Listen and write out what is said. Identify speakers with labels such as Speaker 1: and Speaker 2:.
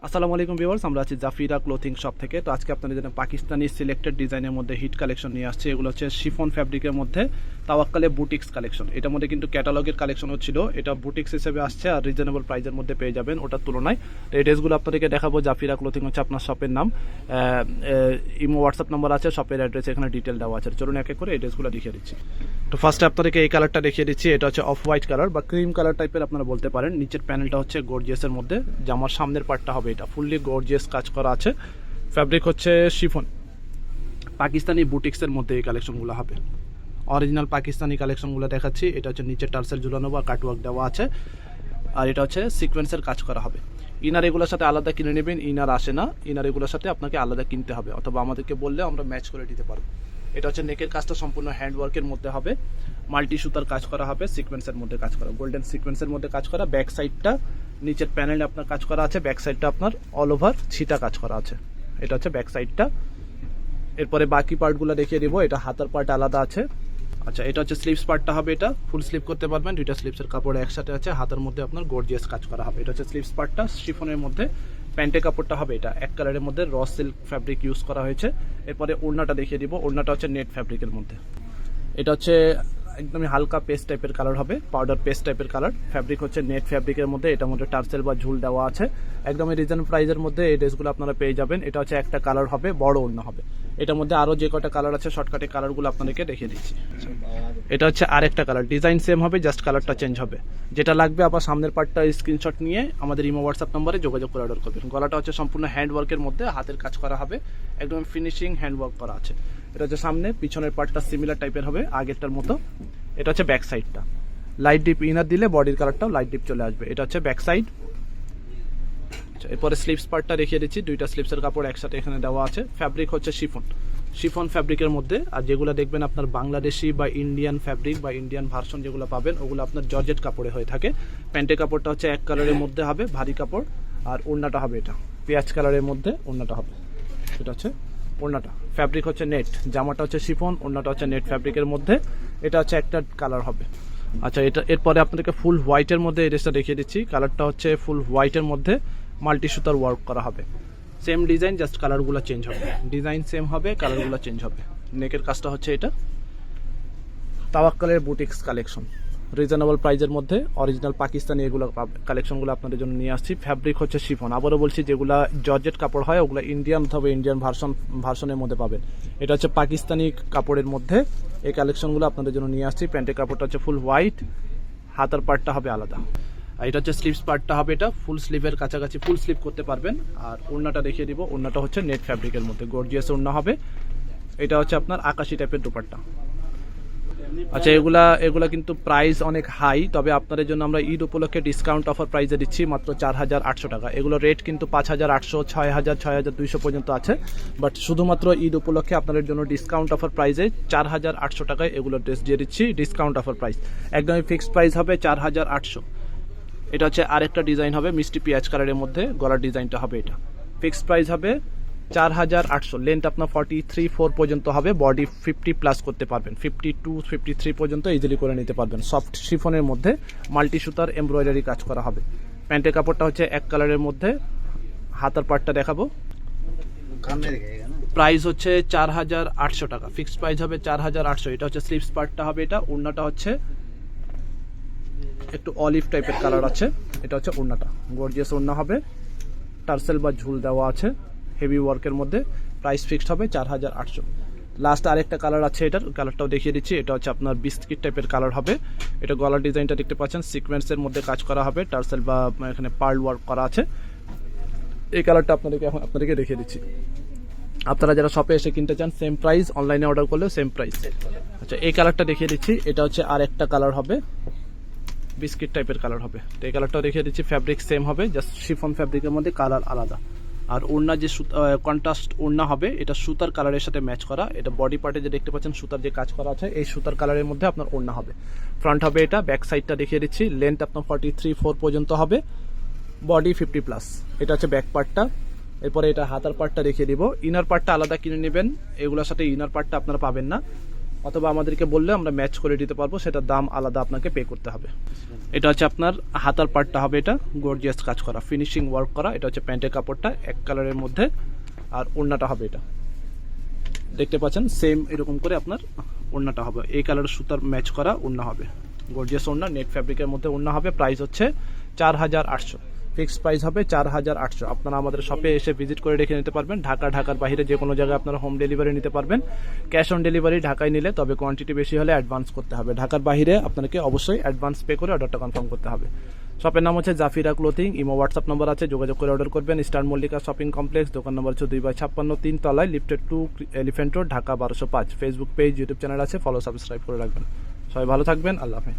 Speaker 1: আসসালামু আলাইকুম ভিউয়ার্স, আমরা আছি জাফিরা ক্লোথিং শপ থেকে। তো আজকে আপনাদের জন্য পাকিস্তানি সিলেক্টেড ডিজাইনের মধ্যে হিট কালেকশন নিয়ে আসছে। এগুলো হচ্ছে শিফন ফ্যাব্রিকের মধ্যে তাওয়াক্কালে বুটিক্স কালেকশন। এটার মধ্যে কিন্তু ক্যাটালগের কালেকশনও ছিল, এটা বুটিক্স হিসেবে আসছে আর রিজনেবল প্রাইসের মধ্যে পেয়ে যাবেন ওটার তুলনায়। তো এই ড্রেসগুলো আপনাদেরকে দেখাবো। জাফিরা ক্লোথিং হচ্ছে আপনার শপের নাম, ইমো হোয়াটসঅ্যাপ নাম্বার আছে, শপের অ্যাড্রেস এখানে ডিটেল দেওয়া আছে। চলুন এক এক করে এই ড্রেসগুলো দেখিয়ে দিচ্ছি। তো ফার্স্টে আপনাদেরকে এই কালারটা দেখিয়ে দিচ্ছি। এটা হচ্ছে অফ হোয়াইট কালার বা ক্রিম কালার টাইপের আপনারা বলতে পারেন। নিচের প্যানেলটা হচ্ছে গর্জিয়াসের মধ্যে, জামার সামনের পার্টটা হবে এটা ফুললি গর্জিয়াস কাজ করা আছে। ফ্যাব্রিক হচ্ছে শিফন, পাকিস্তানি বুটিক্সের মধ্যে এই কালেকশনগুলো হবে। অরিজিনাল পাকিস্তানি কালেকশনগুলো দেখাচ্ছি। এটা হচ্ছে নিচে টার্সেল ঝুলানো বা কাটওয়ার্ক দেওয়া আছে, আর এটা হচ্ছে সিকোয়েন্সের কাজ করা হবে। ইনার এগুলোর সাথে আলাদা কিনে নেবেন, ইনার আসে না, ইনার এগুলোর সাথে আপনাকে আলাদা কিনতে হবে, অথবা আমাদেরকে বললে আমরা ম্যাচ করে দিতে পারবো। এটা হচ্ছে নেকের কাজটা সম্পূর্ণ হ্যান্ডওয়ার্কের মধ্যে হবে, মাল্টি সুতার কাজ করা হবে, সিকোয়েন্সের মধ্যে কাজ করা, গোল্ডেন সিকোয়েন্সের মধ্যে কাজ করা। ব্যাক সাইডটা নিচের প্যানেলে আপনার কাজ করা আছে, ব্যাক সাইডটা আপনার অল ওভার ছিটা কাজ করা আছে। এটা হচ্ছে ব্যাক সাইডটা। এরপরে বাকি পার্টগুলো দেখিয়ে দিব। এটা হাতার পার্ট আলাদা আছে। আচ্ছা, এটা হচ্ছে স্লিভস পার্টটা হবে, এটা ফুল স্লিভ করতে পারবেন, দুইটা স্লিভসের কাপড় একসাথে আছে, হাতের মধ্যে আপনার গর্জিয়াস কাজ করা হবে। এটা হচ্ছে স্লিভস পার্টটা শিফনের মধ্যে। প্যান্টের কাপড়টা হবে এটা এক কালারের মধ্যে, র সিল্ক ফ্যাব্রিক ইউজ করা হয়েছে। এরপরে ওড়নাটা দেখিয়ে দিব। ওড়নাটা হচ্ছে নেট ফ্যাব্রিকের মধ্যে। এটা হচ্ছে একদমই হালকা পেস্ট টাইপের কালার হবে, পাউডার পেস্ট টাইপের কালার। ফ্যাব্রিক হচ্ছে নেট ফ্যাব্রিকের মধ্যে, এটার মধ্যে টার্সেল বা ঝুল দেওয়া আছে। একদমই রিজনেবল প্রাইসের মধ্যে এই ড্রেসগুলো আপনারা পেয়ে যাবেন। এটা হচ্ছে একটা কালার হবে, বড় ওড়না হবে। এটার মধ্যে আরও যে কটা কালার আছে শর্টকাটে কালারগুলো আপনাদেরকে দেখিয়ে দিচ্ছি। এটা হচ্ছে আরেকটা কালার, ডিজাইন সেম হবে, জাস্ট কালারটা চেঞ্জ হবে। যেটা লাগবে আবার সামনের পার্টটা স্ক্রিনশট নিয়ে আমাদের ইমো হোয়াটসঅ্যাপ নম্বরে যোগাযোগ করে অর্ডার করবেন। গলাটা হচ্ছে সম্পূর্ণ হ্যান্ডওয়ার্কের মধ্যে, হাতের কাজ করা হবে, একদম ফিনিশিং হ্যান্ডওয়ার্ক করা আছে। এটা হচ্ছে সামনে, পিছনের পার্টটা সিমিলার টাইপের হবে আগেরটার মতো। এটা হচ্ছে ব্যাক সাইডটা, লাইট ডিপ ইনার দিলে বডির কালারটাও লাইট ডিপ চলে আসবে। এটা হচ্ছে ব্যাক সাইড। এরপরে স্লিভস পার্টটা দেখিয়ে দিচ্ছি। দুইটা স্লিভসের কাপড় একসাথে এখানে দেওয়া আছে। ফ্যাব্রিক হচ্ছে শিফন, শিফন ফ্যাব্রিকের মধ্যে। আর যেগুলো দেখবেন আপনার বাংলাদেশি বা ইন্ডিয়ান ফ্যাব্রিক বা ইন্ডিয়ান ভার্সন যেগুলো পাবেন ওগুলো আপনার জর্জেট কাপড়ে হয়ে থাকে। প্যান্টের কাপড়টা হচ্ছে এক কালারের মধ্যে হবে, ভারী কাপড়। আর ওড়নাটা হবে এটা পেঁয়াজ কালারের মধ্যে, ওড়নাটা হবে। এটা হচ্ছে ওড়নাটা। ফ্যাব্রিক হচ্ছে নেট, জামাটা হচ্ছে শিফন, ওড়নাটা হচ্ছে নেট ফ্যাব্রিকের মধ্যে। এটা হচ্ছে একটা কালার হবে। আচ্ছা, এটা এরপরে আপনাদেরকে ফুল হোয়াইটের মধ্যে এই ড্রেসটা দেখিয়ে দিচ্ছি। কালারটা হচ্ছে ফুল হোয়াইটের মধ্যে, মাল্টি সুতার ওয়ার্ক করা হবে। সেম ডিজাইন, জাস্ট কালারগুলো চেঞ্জ হবে। ডিজাইন সেম হবে, কালারগুলো চেঞ্জ হবে। নেকের কাজটা হচ্ছে এটা। তাওয়াক্কালের বুটিক্স কালেকশন, রিজনেবল প্রাইজের মধ্যে অরিজিনাল পাকিস্তানি এগুলো কালেকশনগুলো আপনাদের জন্য নিয়ে আসছি। ফ্যাব্রিক হচ্ছে শিফন। আবারও বলছি, যেগুলো জর্জেট কাপড় হয় ওগুলো ইন্ডিয়ান অথবা ইন্ডিয়ান ভার্সনের মধ্যে পাবেন। এটা হচ্ছে পাকিস্তানি কাপড়ের মধ্যে এই কালেকশনগুলো আপনাদের জন্য নিয়ে আসছি। প্যান্টের কাপড়টা হচ্ছে ফুল হোয়াইট, হাতার পার্টটা হবে আলাদা। আর এটা হচ্ছে স্লিভস পার্টটা হবে, এটা ফুল স্লিভের কাছাকাছি ফুল স্লিভ করতে পারবেন। আর ওড়নাটা দেখিয়ে দিব। ওড়নাটা হচ্ছে নেট ফ্যাব্রিকের মধ্যে, গর্জিয়াস ওড়না হবে। এটা হচ্ছে আপনার আকাশি টাইপের দুপাট্টা। আচ্ছা, এগুলা কিন্তু প্রাইস অনেক হাই, তবে আপনাদের জন্য আমরা ঈদ উপলক্ষে ডিসকাউন্ট অফার প্রাইসে দিচ্ছি মাত্র 4800 টাকা। এগুলো রেট কিন্তু 5800, 6000, 6200 পর্যন্ত আছে, বাট শুধুমাত্র ঈদ উপলক্ষে আপনাদের জন্য ডিসকাউন্ট অফার প্রাইসে 4800 টাকায় এগুলো ড্রেস দিয়ে দিচ্ছি। ডিসকাউন্ট অফার প্রাইস একদমই ফিক্সড প্রাইস হবে 4800। এটা হচ্ছে আরেকটা ডিজাইন হবে মিষ্টি পেঁয়াজ কালারের মধ্যে, গলার ডিজাইনটা হবে এটা। ফিক্সড প্রাইস হবে 4800। লেন্থ আপনার 43-4 পর্যন্ত হবে, বডি 50+ করতে পারবেন, 52-53 পর্যন্ত ইজিলি করে নিতে পারবেন। সফট শিফনের মধ্যে মাল্টি সুতার এমব্রয়ডারি কাজ করা হবে। প্যান্টের কাপড়টা হচ্ছে এক কালারের মধ্যে। হাতার পার্টটা দেখাবো। প্রাইস হচ্ছে 4800 টাকা, ফিক্সড প্রাইস হবে 4800। এটা হচ্ছে স্লিভস পার্টটা হবে এটা। ওড়নাটা হচ্ছে একটু অলিভ টাইপের কালার আছে। এটা হচ্ছে ওড়নাটা, গর্জিয়াস ওড়না হবে, টার্সেল বা ঝুল দেওয়া আছে, হেভি ওয়ার্কের মধ্যে। প্রাইস ফিক্সড হবে 4800। লাস্ট আরেকটা কালার আছে, এটার কালারটাও দেখিয়ে দিচ্ছি। এটা হচ্ছে আপনার বিস্কিট টাইপের কালার হবে। এটা গলার ডিজাইনটা দেখতে পাচ্ছেন, সিকোয়েন্সের মধ্যে কাজ করা হবে, টার্সেল বা এখানে পার্ল ওয়ার্ক করা আছে। এই কালারটা আপনাদেরকে দেখিয়ে দিচ্ছি। আপনারা যারা শপে এসে কিনতে চান সেম প্রাইস, অনলাইনে অর্ডার করলেও সেম প্রাইস। আচ্ছা, এই কালারটা দেখিয়ে দিচ্ছি। এটা হচ্ছে আরেকটা কালার হবে, বিস্কিট টাইপের কালার হবে। তো এই কালারটাও দেখিয়ে দিচ্ছি। ফ্যাব্রিক সেম হবে, জাস্ট শিফন ফ্যাব্রিকের মধ্যে কালার আলাদা। আর ওড়না যে কন্ট্রাস্ট ওড়না হবে, এটা সুতার কালারের সাথে ম্যাচ করা। এটা বডি পার্টে যে দেখতে পাচ্ছেন সুতার যে কাজ করা আছে, এই সুতার কালারের মধ্যে আপনার ওড়না হবে। ফ্রন্ট হবে এটা, ব্যাক সাইডটা দেখিয়ে দিচ্ছি। লেন্থ আপনার 43-4 পর্যন্ত হবে, বডি 50+। এটা হচ্ছে ব্যাক পার্টটা। এরপরে এটা হাতার পার্টটা দেখিয়ে দিব। ইনার পার্টটা আলাদা কিনে নেবেন, এগুলোর সাথে ইনার পার্টটা আপনারা পাবেন না। অথবা আমাদেরকে বললে আমরা ম্যাচ করে দিতে পারবো, সেটার দাম আলাদা আপনাকে পে করতে হবে। এটা হচ্ছে আপনার হাতার পার্টটা হবে, এটা গর্জিয়াস কাজ করা, ফিনিশিং ওয়ার্ক করা। এটা হচ্ছে প্যান্টের কাপড়টা এক কালারের মধ্যে, আর ওড়নাটা হবে এটা দেখতে পাচ্ছেন সেম এরকম করে আপনার ওড়নাটা হবে, এই কালারের সুতার ম্যাচ করা ওড়না হবে, গর্জিয়াস ওড়না, নেট ফ্যাব্রিকের মধ্যে ওড়না হবে। প্রাইস হচ্ছে 4800, ফিক্সড প্রাইস হবে 4800। আপনারা আমাদের শপে এসে ভিজিট করে রেখে নিতে পারবেন। ঢাকার বাইরে যে কোনো জায়গায় আপনারা হোম ডেলিভারি নিতে পারবেন। ক্যাশ অন ডেলিভারি ঢাকায় নিলে, তবে কোয়ান্টিটি বেশি হলে অ্যাডভান্স করতে হবে। ঢাকার বাইরে আপনাকে অবশ্যই অ্যাডভান্স পে করে অর্ডারটা কনফার্ম করতে হবে। শপের নাম হচ্ছে Zafira clothing, imo WhatsApp number আছে, যোগাযোগ করে অর্ডার করবেন। স্টার মল্লিকা শপিং কমপ্লেক্স, দোকান নম্বর হচ্ছে 2/56, 3 তলায়, lifted 2, elephant road, Dhaka 1205। Facebook page, YouTube channel আছে, ফলো সাবস্ক্রাইব করে রাখবেন। সবাই ভালো থাকবেন, আল্লাহ হাফেজ।